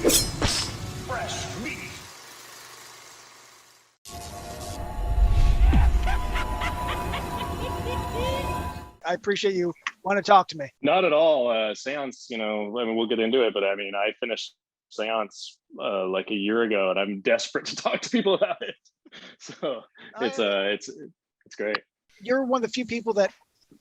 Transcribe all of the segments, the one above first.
Fresh meat. I appreciate you want to talk to me. Not at all. Seance, I mean, we'll get into it, but I mean, I finished Seance like a year ago, and I'm desperate to talk to people about it. So it's great. You're one of the few people that,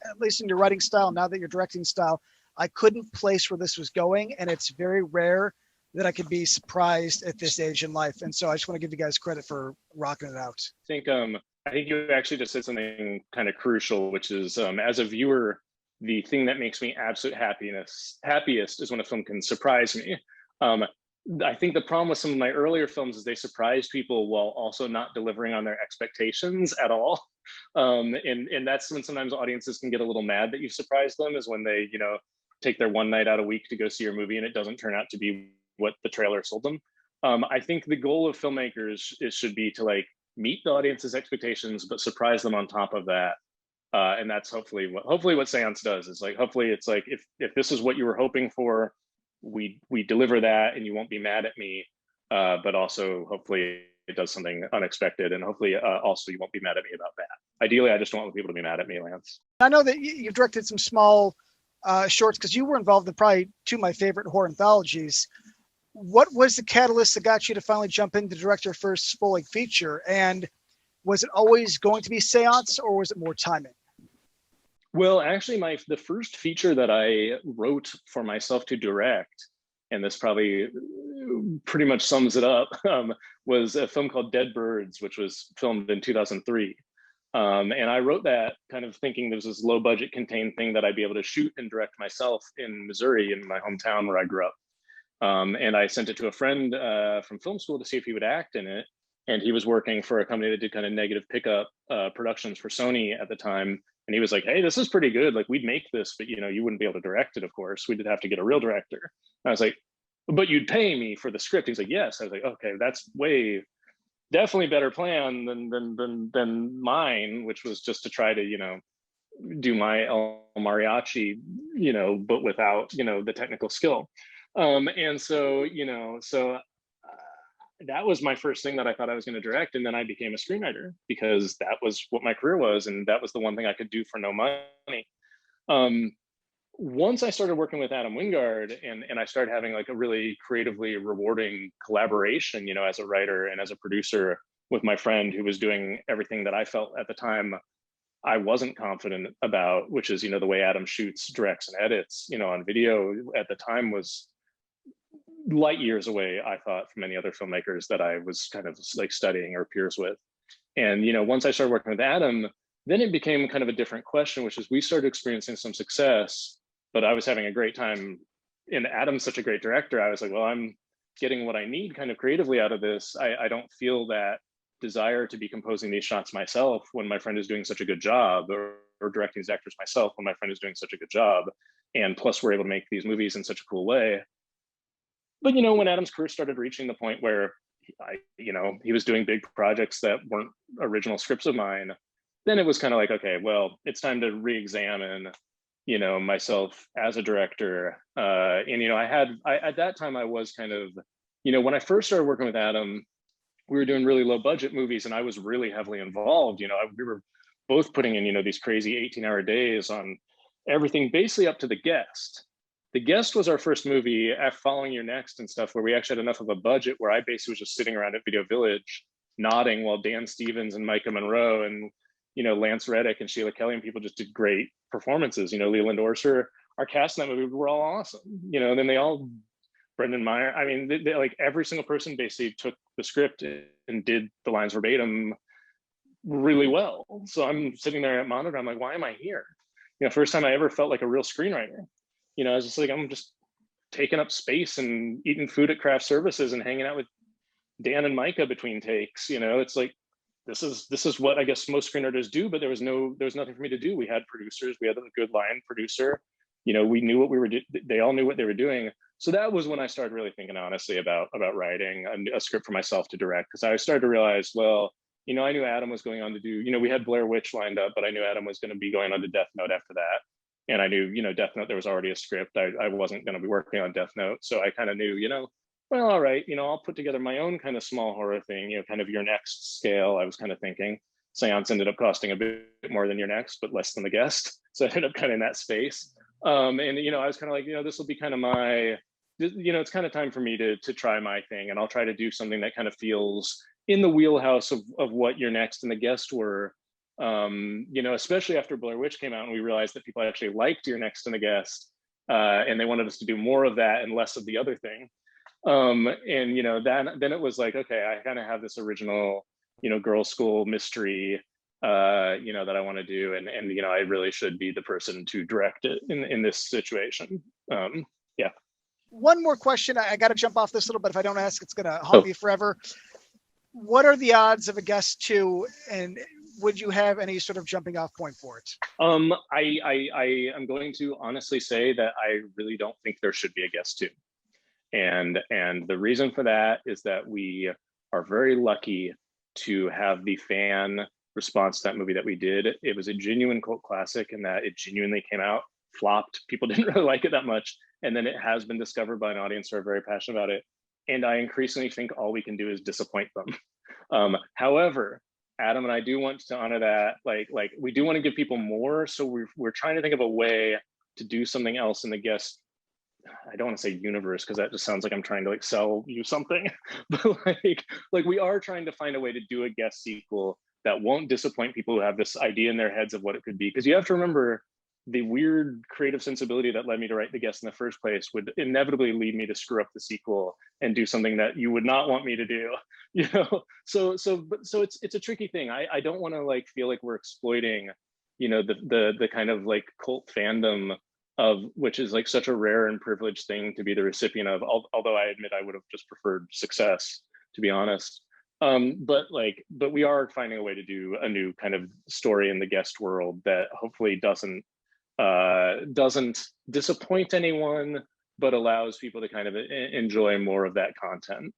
at least in your writing style, now that you're directing style, I couldn't place where this was going, and it's very rare that I could be surprised at this age in life. And so I just want to give you guys credit for rocking it out. I think you actually just said something kind of crucial, which is as a viewer, the thing that makes me absolute happiest is when a film can surprise me. I think the problem with some of my earlier films is they surprise people while also not delivering on their expectations at all. And that's when sometimes audiences can get a little mad that you surprised them, is when they, take their one night out a week to go see your movie and it doesn't turn out to be what the trailer sold them. I think the goal of filmmakers should be to like meet the audience's expectations, but surprise them on top of that. And that's hopefully what Seance does. Is like, hopefully it's like, if this is what you were hoping for, we deliver that and you won't be mad at me. But also hopefully it does something unexpected, and hopefully also you won't be mad at me about that. Ideally, I just don't want people to be mad at me, Lance. I know that you've directed some small shorts, because you were involved in probably two of my favorite horror anthologies. What was the catalyst that got you to finally jump in to direct your first full-length feature? And was it always going to be Seance, or was it more timing? Well, actually, the first feature that I wrote for myself to direct, and this probably pretty much sums it up, was a film called Dead Birds, which was filmed in 2003. And I wrote that kind of thinking there was this low budget contained thing that I'd be able to shoot and direct myself in Missouri, in my hometown where I grew up. And I sent it to a friend from film school to see if he would act in it. And he was working for a company that did kind of negative pickup productions for Sony at the time. And he was like, hey, this is pretty good. Like, we'd make this, but you wouldn't be able to direct it, of course. We'd have to get a real director. And I was like, but you'd pay me for the script. He's like, yes. I was like, okay, that's definitely better plan than mine, which was just to try to, do my El Mariachi, but without, the technical skill. And so, that was my first thing that I thought I was going to direct. And then I became a screenwriter because that was what my career was. And that was the one thing I could do for no money. Once I started working with Adam Wingard and I started having like a really creatively rewarding collaboration, as a writer and as a producer with my friend who was doing everything that I felt at the time I wasn't confident about, which is, the way Adam shoots, directs, and edits, on video at the time was light years away, I thought, from any other filmmakers that I was kind of like studying or peers with. And, once I started working with Adam, then it became kind of a different question, which is we started experiencing some success, but I was having a great time. And Adam's such a great director. I was like, well, I'm getting what I need kind of creatively out of this. I don't feel that desire to be composing these shots myself when my friend is doing such a good job, or directing these actors myself when my friend is doing such a good job. And plus we're able to make these movies in such a cool way. But, when Adam's career started reaching the point where he was doing big projects that weren't original scripts of mine, then it was kind of like, okay, well, it's time to re-examine, myself as a director. And, at that time I was kind of, when I first started working with Adam, we were doing really low budget movies and I was really heavily involved. We were both putting in, these crazy 18-hour days on everything, basically up to The Guest. The Guest was our first movie following Your Next and stuff, where we actually had enough of a budget where I basically was just sitting around at Video Village nodding while Dan Stevens and Micah Monroe and, Lance Reddick and Sheila Kelly and people just did great performances. Leland Orser, our cast in that movie were all awesome. And then they all, Brendan Meyer, I mean, they, like every single person basically took the script and did the lines verbatim really well. So I'm sitting there at monitor, I'm like, why am I here? First time I ever felt like a real screenwriter. I was just like, I'm just taking up space and eating food at craft services and hanging out with Dan and Micah between takes. It's like, this is what I guess most screenwriters do, but there was nothing for me to do. We had producers, we had a good line producer, we knew what we were doing. They all knew what they were doing. So that was when I started really thinking honestly about writing a script for myself to direct. Because I started to realize, well, I knew Adam was going on to do, we had Blair Witch lined up, but I knew Adam was going to be going on to Death Note after that. And I knew, Death Note, there was already a script. I wasn't going to be working on Death Note. So I kind of knew, well, all right, I'll put together my own kind of small horror thing, kind of your next scale. I was kind of thinking Seance ended up costing a bit more than your next, but less than the guest. So I ended up kind of in that space. And, I was kind of like, this will be kind of my, it's kind of time for me to try my thing. And I'll try to do something that kind of feels in the wheelhouse of what your next and the guest were. Especially after Blair Witch came out and we realized that people actually liked your next and the guest. And they wanted us to do more of that and less of the other thing. Then it was like, okay, I kind of have this original, girls' school mystery, that I want to do, and I really should be the person to direct it in this situation. Yeah. One more question. I got to jump off this a little bit. If I don't ask, it's going to haunt me forever. What are the odds of a guest 2, and would you have any sort of jumping off point for it? I am going to honestly say that I really don't think there should be a guest 2. And the reason for that is that we are very lucky to have the fan response to that movie that we did. It was a genuine cult classic in that it genuinely came out, flopped. People didn't really like it that much. And then it has been discovered by an audience who are very passionate about it. And I increasingly think all we can do is disappoint them. However, Adam and I do want to honor that. Like we do want to give people more. So we're trying to think of a way to do something else in the guest. I don't want to say universe because that just sounds like I'm trying to sell you something, but like we are trying to find a way to do a guest sequel that won't disappoint people who have this idea in their heads of what it could be. Because you have to remember the weird creative sensibility that led me to write the guest in the first place would inevitably lead me to screw up the sequel and do something that you would not want me to do. So it's a tricky thing. I don't want to feel like we're exploiting, the kind of cult fandom of which is such a rare and privileged thing to be the recipient of, although I admit I would have just preferred success, to be honest. But we are finding a way to do a new kind of story in the guest world that hopefully doesn't disappoint anyone, but allows people to kind of enjoy more of that content.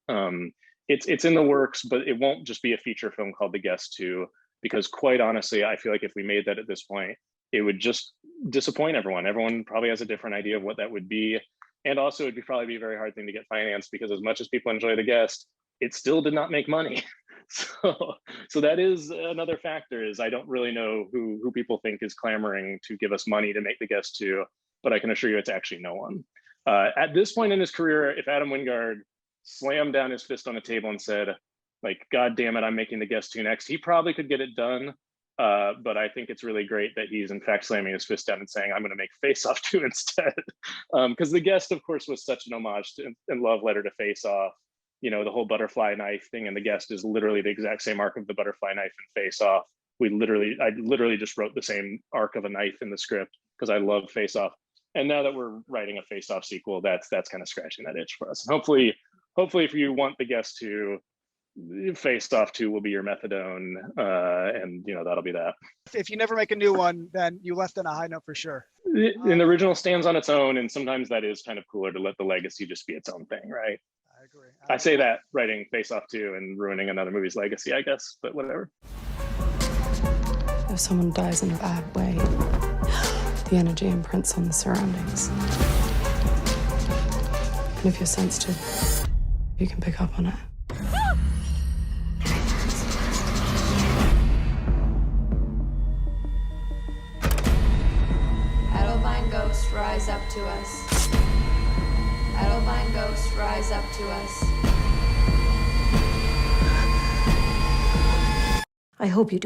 It's in the works, but it won't just be a feature film called The Guest 2, because quite honestly, I feel like if we made that at this point, it would just disappoint everyone. Everyone probably has a different idea of what that would be. And also it'd probably be a very hard thing to get financed, because as much as people enjoy The Guest, it still did not make money. So that is another factor, is I don't really know who people think is clamoring to give us money to make The Guest 2, but I can assure you it's actually no one. At this point in his career, if Adam Wingard slammed down his fist on the table and said, God damn it, I'm making The Guest 2 next, he probably could get it done. But I think it's really great that he's in fact slamming his fist down and saying, I'm going to make Face Off 2 instead. Because The Guest, of course, was such an homage and love letter to Face Off. The whole butterfly knife thing, and The Guest is literally the exact same arc of the butterfly knife and Face Off. I literally just wrote the same arc of a knife in the script because I love Face Off. And now that we're writing a Face Off sequel, that's kind of scratching that itch for us. And hopefully if you want The Guest to, Face Off 2 will be your methadone, and that'll be that. If you never make a new one, then you left on a high note for sure. And the original stands on its own, and sometimes that is kind of cooler to let the legacy just be its own thing, right? I agree. I say that writing Face Off 2 and ruining another movie's legacy, I guess, but whatever. If someone dies in a bad way, the energy imprints on the surroundings. And if you're sensitive, you can pick up on it. Ghost, rise up to us. Edelvine ghost, rise up to us. I hope you do.